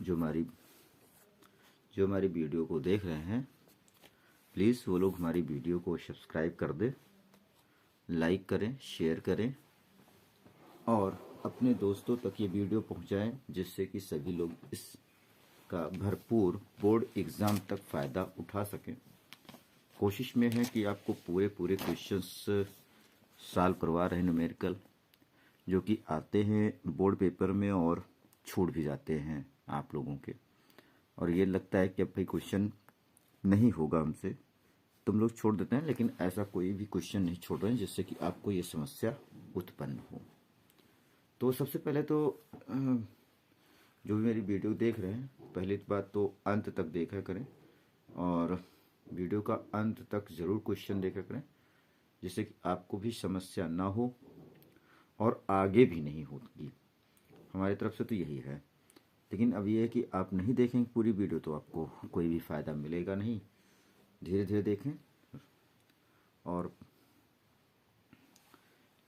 जो हमारी वीडियो को देख रहे हैं, प्लीज़ वो लोग हमारी वीडियो को सब्सक्राइब कर दें, लाइक करें, शेयर करें और अपने दोस्तों तक ये वीडियो पहुंचाएं, जिससे कि सभी लोग इसका भरपूर बोर्ड एग्ज़ाम तक फ़ायदा उठा सकें। कोशिश में है कि आपको पूरे क्वेश्चंस सॉल्व करवा रहे हैं, न्यूमेरिकल जो कि आते हैं बोर्ड पेपर में और छूट भी जाते हैं आप लोगों के। और ये लगता है कि अब भाई क्वेश्चन नहीं होगा हमसे, तुम लोग छोड़ देते हैं, लेकिन ऐसा कोई भी क्वेश्चन नहीं छोड़ रहे हैं जिससे कि आपको ये समस्या उत्पन्न हो। तो सबसे पहले तो जो भी मेरी वीडियो देख रहे हैं, पहली बात तो अंत तक देखा करें और वीडियो का अंत तक ज़रूर क्वेश्चन देखा करें, जिससे कि आपको भी समस्या ना हो और आगे भी नहीं होगी। हमारी तरफ से तो यही है। लेकिन अब ये है कि आप नहीं देखेंगे पूरी वीडियो तो आपको कोई भी फ़ायदा मिलेगा नहीं। धीरे धीरे देखें और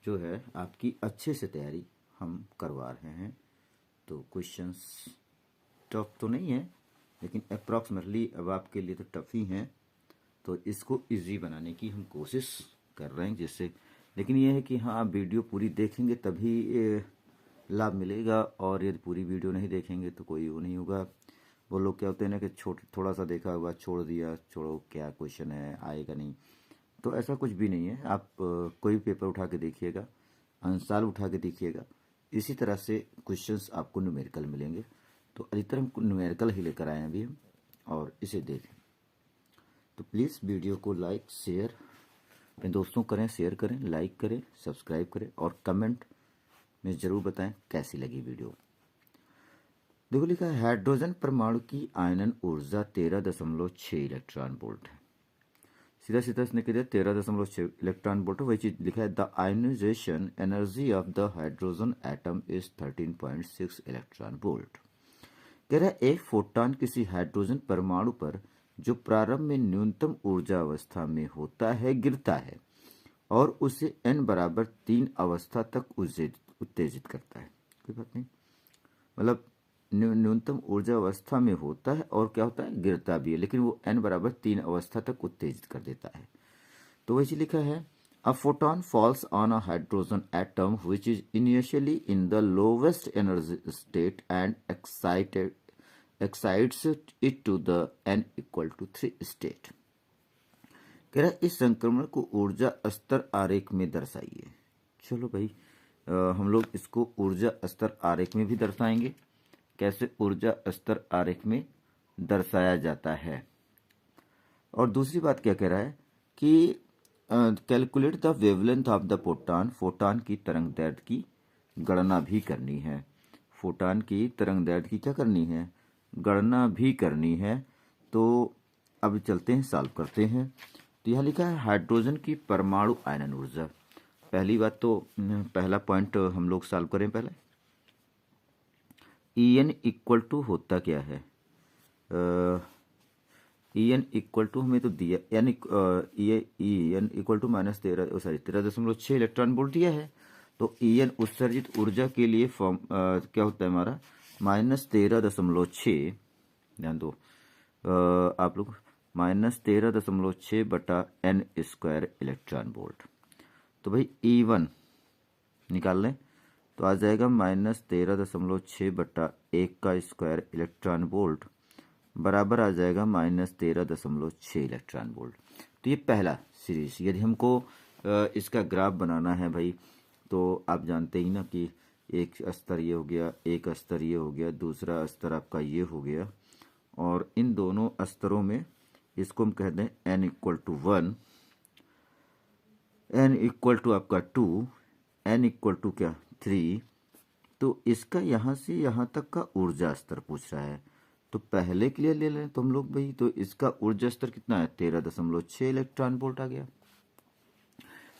जो है आपकी अच्छे से तैयारी हम करवा रहे हैं। तो क्वेश्चंस टफ तो नहीं है, लेकिन अप्रॉक्सीमेटली अब आपके लिए तो टफ ही हैं। तो इसको इजी बनाने की हम कोशिश कर रहे हैं, जिससे लेकिन ये है कि हाँ, आप वीडियो पूरी देखेंगे तभी लाभ मिलेगा, और यदि पूरी वीडियो नहीं देखेंगे तो कोई वो नहीं होगा। वो लोग क्या होते हैं ना कि थोड़ा सा देखा हुआ छोड़ दिया, छोड़ो क्या क्वेश्चन है, आएगा नहीं। तो ऐसा कुछ भी नहीं है। आप कोई पेपर उठा के देखिएगा, आंसर उठा के देखिएगा, इसी तरह से क्वेश्चंस आपको न्यूमेरिकल मिलेंगे। तो अधिकतर हम न्यूमेरिकल ही लेकर आए हैं अभी हम, और इसे देखें। तो प्लीज़ वीडियो को लाइक शेयर अपने दोस्तों करें, शेयर करें, लाइक करें, सब्सक्राइब करें और कमेंट में ज़रूर बताएं कैसी लगी वीडियो। देखो लिखा है हाइड्रोजन परमाणु की आयनन ऊर्जा 13.6 इलेक्ट्रॉन वोल्ट है। सीधा सीधा इसने कह दिया 13.6 इलेक्ट्रॉन वोल्ट। वही चीज लिखा है the ionization energy of the hydrogen atom is 13.6 electron volt. कह रहा है एक फोटॉन किसी हाइड्रोजन परमाणु पर जो प्रारंभ में न्यूनतम ऊर्जा अवस्था में होता है गिरता है और उसे n बराबर 3 अवस्था तक उत्तेजित करता है। कोई बात नहीं, मतलब न्यूनतम ऊर्जा अवस्था में होता है और क्या होता है, गिरता भी है, लेकिन वो n बराबर 3 अवस्था तक उत्तेजित कर देता है। तो वही लिखा है a photon falls on a hydrogen atom which is initially in the lowest energy state and excites it to the n equal to 3 state. कह रहा है इस संक्रमण को ऊर्जा स्तर आरेख में दर्शाइए। चलो भाई, हम लोग इसको ऊर्जा स्तर आरेख में भी दर्शाएंगे। कैसे ऊर्जा स्तर आरेख में दर्शाया जाता है। और दूसरी बात क्या कह रहा है कि calculate the wavelength of the photon, photon की तरंग दैर्ध्य की गणना भी करनी है। फोटॉन की तरंग दैर्ध्य की क्या करनी है, गणना भी करनी है। तो अब चलते हैं, सॉल्व करते हैं। तो यहाँ लिखा है हाइड्रोजन की परमाणु आयनन ऊर्जा। पहली बात तो पहला पॉइंट हम लोग सॉल्व करें पहले। En इक्वल टू होता क्या है, En इक्वल टू हमें तो दिया En equal to -13.6 electron volt दिया है। तो En उत्सर्जित ऊर्जा के लिए फॉर्म क्या होता है हमारा -13.6। ध्यान दो आप लोग, -13.6 बटा n स्क्वायर इलेक्ट्रॉन वोल्ट। तो भाई E1 निकाल लें तो आ जाएगा -13.6 बटा 1 का स्क्वायर इलेक्ट्रॉन वोल्ट बराबर आ जाएगा -13.6 इलेक्ट्रॉन वोल्ट। तो ये पहला सीरीज। यदि हमको इसका ग्राफ बनाना है भाई, तो आप जानते ही ना कि एक स्तर ये हो गया, एक स्तर ये हो गया, दूसरा स्तर आपका ये हो गया, और इन दोनों स्तरों में इसको हम कह दें n equal to 1, n equal to आपका 2, n इक्वल टू क्या 3। तो इसका यहाँ से यहाँ तक का ऊर्जा स्तर पूछ रहा है। तो पहले के लिए ले लें तो हम लोग भाई, तो इसका ऊर्जा स्तर कितना है 13.6 इलेक्ट्रॉन वोल्ट आ गया।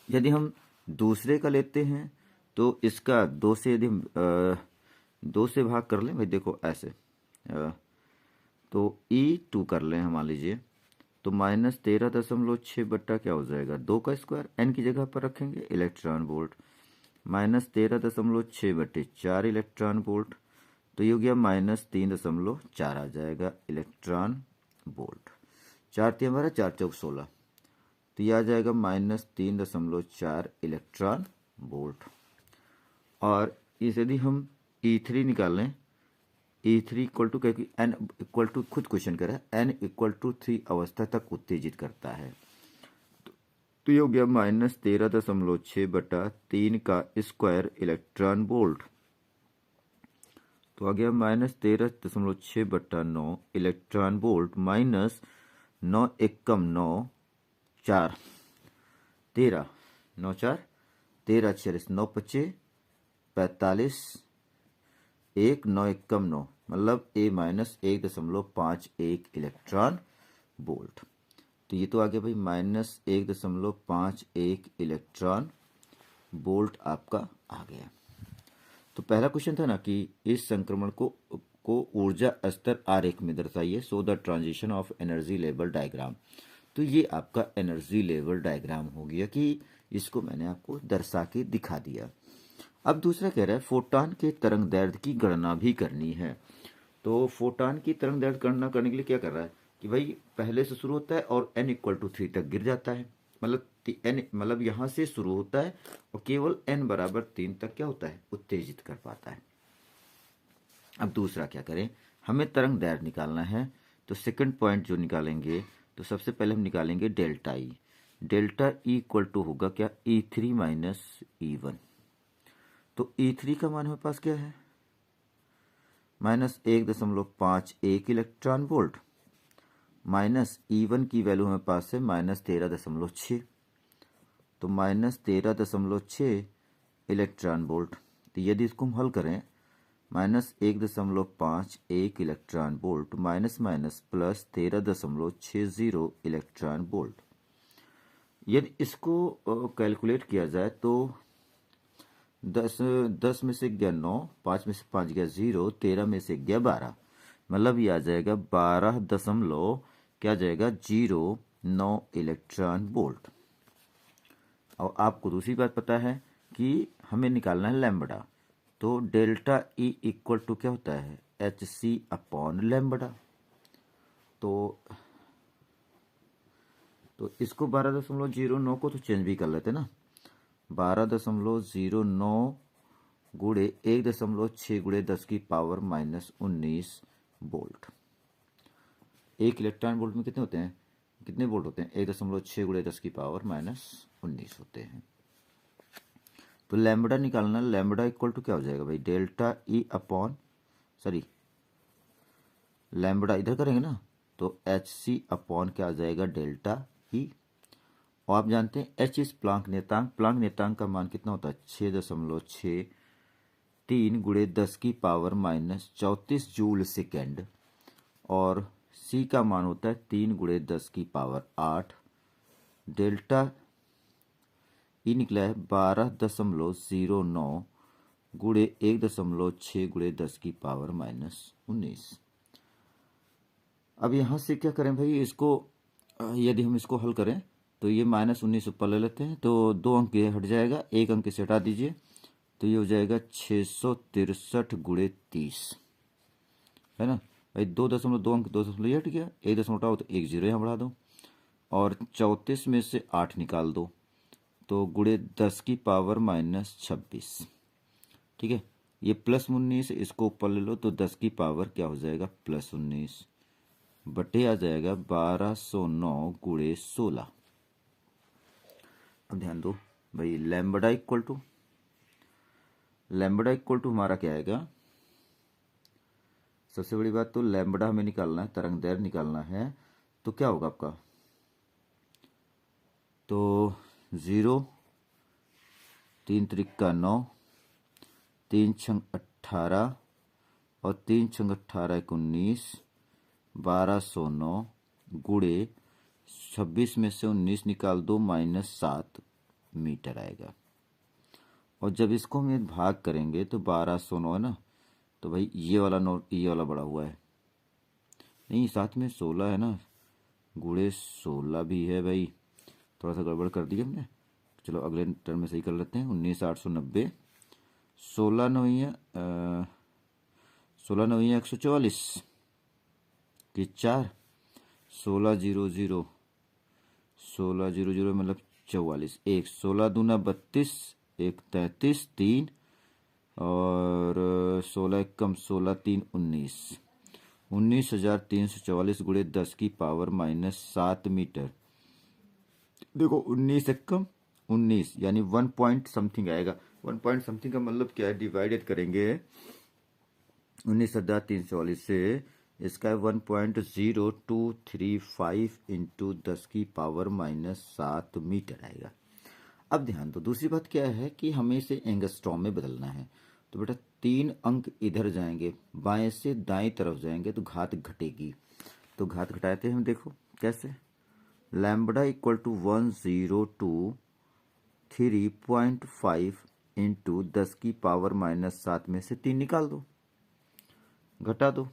यदि हम दूसरे का लेते हैं तो इसका 2 से यदि हम 2 से भाग कर लें भाई, देखो ऐसे तो E2 कर लें मान लीजिए, तो -13.6 बट्टा क्या हो जाएगा 2 का स्क्वायर, n की जगह पर रखेंगे इलेक्ट्रॉन वोल्ट, -13.6 बटे 4 इलेक्ट्रॉन वोल्ट। तो ये हो गया -3.4 आ जाएगा इलेक्ट्रॉन वोल्ट। 4 थी हमारा, 4 चौक 16, तो ये आ जाएगा -3.4 इलेक्ट्रॉन वोल्ट। और इस यदि हम E3 निकाल लें, E3 इक्वल टू, क्योंकि N इक्वल टू खुद क्वेश्चन कर रहा है, N इक्वल टू 3 अवस्था तक उत्तेजित करता है, तो ये हो गया -13.6/3 का स्क्वायर इलेक्ट्रॉन वोल्ट। तो आ गया -13.6/9 इलेक्ट्रॉन वोल्ट माइनस 9 एकम 9 4 13 9 4 13 46 9 25 45 1 9 एकम 9, मतलब A माइनस 1.51 इलेक्ट्रॉन वोल्ट। तो ये तो आ गया भाई -1.51 इलेक्ट्रॉन वोल्ट आपका आ गया। तो पहला क्वेश्चन था ना कि इस संक्रमण को ऊर्जा स्तर आरेख में दर्शाइए, so the transition of energy level diagram. तो ये आपका एनर्जी लेवल डायग्राम हो गया कि इसको मैंने आपको दर्शा के दिखा दिया। अब दूसरा कह रहा है फोटॉन के तरंग दैर्ध्य की गणना भी करनी है। तो फोटॉन की तरंग दैर्ध्य गणना करने के लिए क्या कर रहा है कि भाई पहले से शुरू होता है और n इक्वल टू 3 तक गिर जाता है, मतलब यहाँ से शुरू होता है और केवल n बराबर 3 तक क्या होता है, उत्तेजित कर पाता है। अब दूसरा क्या करें, हमें तरंग दैर्ध्य निकालना है। तो सेकंड पॉइंट जो निकालेंगे, तो सबसे पहले हम निकालेंगे delta E. Delta E equal to होगा क्या, E3 माइनस E1। तो E3 का मान हमारे पास क्या है, -1.51 इलेक्ट्रॉन वोल्ट, माइनस E1 की वैल्यू हमारे पास है -13.6, तो -13.6 इलेक्ट्रॉन वोल्ट। तो यदि इसको हम हल करें, -1.51 electron volt minus minus plus 13.60 electron volt. यदि इसको कैलकुलेट किया जाए तो 10 में से गया 9, 5 में से 5 गया 0, 13 में से गया 12, मतलब ये आ जाएगा 12 दशमलव क्या जाएगा 09 इलेक्ट्रॉन वोल्ट। और आपको दूसरी बात पता है कि हमें निकालना है लैम्बडा। तो डेल्टा ई इक्वल टू क्या होता है, HC अपॉन लैम्बडा। तो इसको 12.09 को तो चेंज भी कर लेते ना, 12.09 गुणे 1.6 गुणे 10 की पावर -19 वोल्ट। एक इलेक्ट्रॉन वोल्ट में कितने होते हैं, कितने वोल्ट होते हैं, 1.6 गुणे 10 की पावर -19 होते हैं। तो लैम्बडा निकालना, लैम्बडा इक्वल टू क्या हो जाएगा भाई, delta E upon, sorry lambda इधर करेंगे ना, तो HC अपॉन क्या आ जाएगा डेल्टा ई। और आप जानते हैं H इस प्लांक नियतांक, प्लांक नियतांक का मान कितना होता है 6.63 गुणे 10 की पावर -34 जूल सेकेंड, और C का मान होता है 3 गुणे 10 की पावर 8। डेल्टा ई निकला है 12.09 गुणे 1.6 गुणे 10 की पावर -19। अब यहाँ से क्या करें भाई, इसको यदि हम इसको हल करें तो ये -19 ऊपर ले लेते हैं, तो 2 अंक ये हट जाएगा, 1 अंक से हटा दीजिए, तो ये हो जाएगा 663 गुणे 30, है ना भाई। 2.2 अंक 2 हट गया, 1 दशमलव हटाओ तो 1 0 यहाँ बढ़ा दो, और 34 में से 8 निकाल दो, तो गुणे 10 की पावर -26। ठीक है, ये +19 इसको ऊपर ले लो, तो 10 की पावर क्या हो जाएगा +19 बटे आ जाएगा 1209 गुणे 16। अब ध्यान दो भाई, लैम्बडा इक्वल टू हमारा क्या आएगा, सबसे बड़ी बात तो लैम्बडा हमें निकालना है, तरंग दैर्ध्य निकालना है, तो क्या होगा आपका, तो 0, 3 त्रिका 9, 3 छंग 18 और 3 छंग 18 19, 1209 गुणे 26 में से 19 निकाल दो, -7 मीटर आएगा। और जब इसको हम भाग करेंगे तो 1209 है ना, तो भाई ये वाला नोट, ये वाला बड़ा हुआ है, नहीं साथ में 16 है ना, गुणे 16 भी है भाई, थोड़ा सा गड़बड़ कर दिया हमने, चलो अगले टर्म में सही कर लेते हैं। 19 890, 16 9 है 16 9 144 की 4, 16 0 0 16 0 0 मतलब 44, 1 16 दूना 32, 1 33, 3 और 16 कम 16 3 19, 19,344 गुणे 10 की पावर -7 मीटर। देखो 19 कम 19 यानी 1 पॉइंट समथिंग आएगा। 1 पॉइंट समथिंग का मतलब क्या है, डिवाइडेड करेंगे 19,344 से, इसका 1.0235 इंटू 10 की पावर -7 मीटर आएगा। अब ध्यान दो, दूसरी बात क्या है कि हमें इसे एंगस्ट्रॉम में बदलना है। तो बेटा 3 अंक इधर जाएंगे, बाएं से दाएं तरफ जाएंगे तो घात घटेगी। तो घात घटाते हैं हम, देखो कैसे, लैम्बडा इक्वल टू 1023.5 इंटू 10 की पावर -7 में से 3 निकाल दो, घटा दो।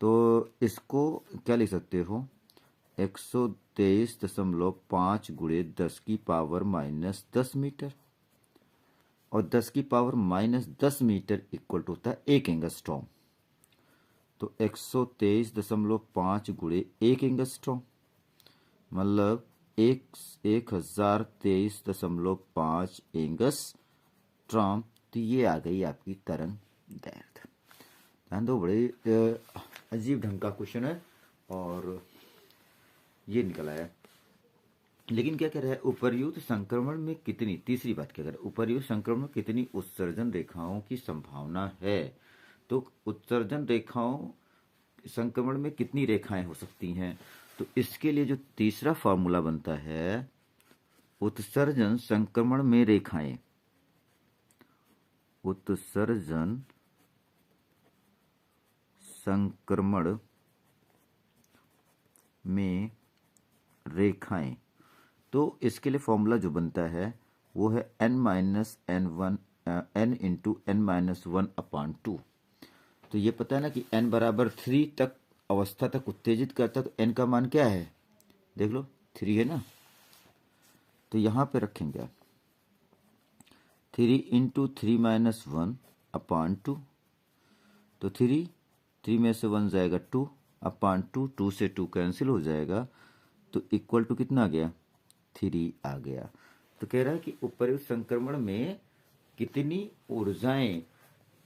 तो इसको क्या लिख सकते हो, 123.5 गुणे 10 की पावर -10 मीटर, और 10 की पावर -10 मीटर इक्वल टू होता है 1 एंगस्ट्रॉम। तो 123.5 गुणे 1 एंगस्ट्रॉम मतलब 1023.5 एंगस्ट्रॉम। तो ये आ गई आपकी तरंग दैर्घ्य। ध्यान दो, बड़े अजीब ढंग का क्वेश्चन है और ये निकल आया। लेकिन क्या कह रहा है, उपर्युक्त संक्रमण में कितनी, तीसरी बात क्या कह रहा है, उपर्युक्त संक्रमण में कितनी उत्सर्जन रेखाओं की संभावना है। तो उत्सर्जन रेखाओं, संक्रमण में कितनी रेखाएं हो सकती हैं। तो इसके लिए जो तीसरा फॉर्मूला बनता है, उत्सर्जन संक्रमण में रेखाएं, उत्सर्जन संक्रमण में रेखाएं, तो इसके लिए फॉर्मूला जो बनता है वो है n इंटू n-1/2। तो ये पता है ना कि n बराबर 3 तक अवस्था तक उत्तेजित करता है, तो n का मान क्या है, देख लो 3 है ना। तो यहां पे रखेंगे 3 इंटू 3-1/2। तो 3 में से 1 जाएगा 2/2, 2 से 2 कैंसिल हो जाएगा, तो इक्वल टू कितना आ गया, 3 आ गया। तो कह रहा है कि उपर्युक्त संक्रमण में कितनी ऊर्जाएं,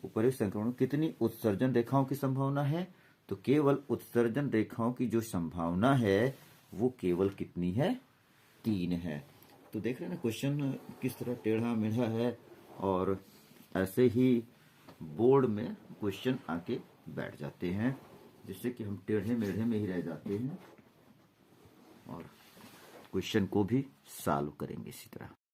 उपर्युक्त संक्रमण में कितनी उत्सर्जन रेखाओं की संभावना है। तो केवल उत्सर्जन रेखाओं की जो संभावना है वो केवल कितनी है, 3 है। तो देख रहे हैं ना क्वेश्चन किस तरह टेढ़ा मेढ़ा है, और ऐसे ही बोर्ड में क्वेश्चन आके बैठ जाते हैं जिससे कि हम टेढ़े मेढ़े में ही रह जाते हैं और क्वेश्चन को भी सॉल्व करेंगे इसी तरह।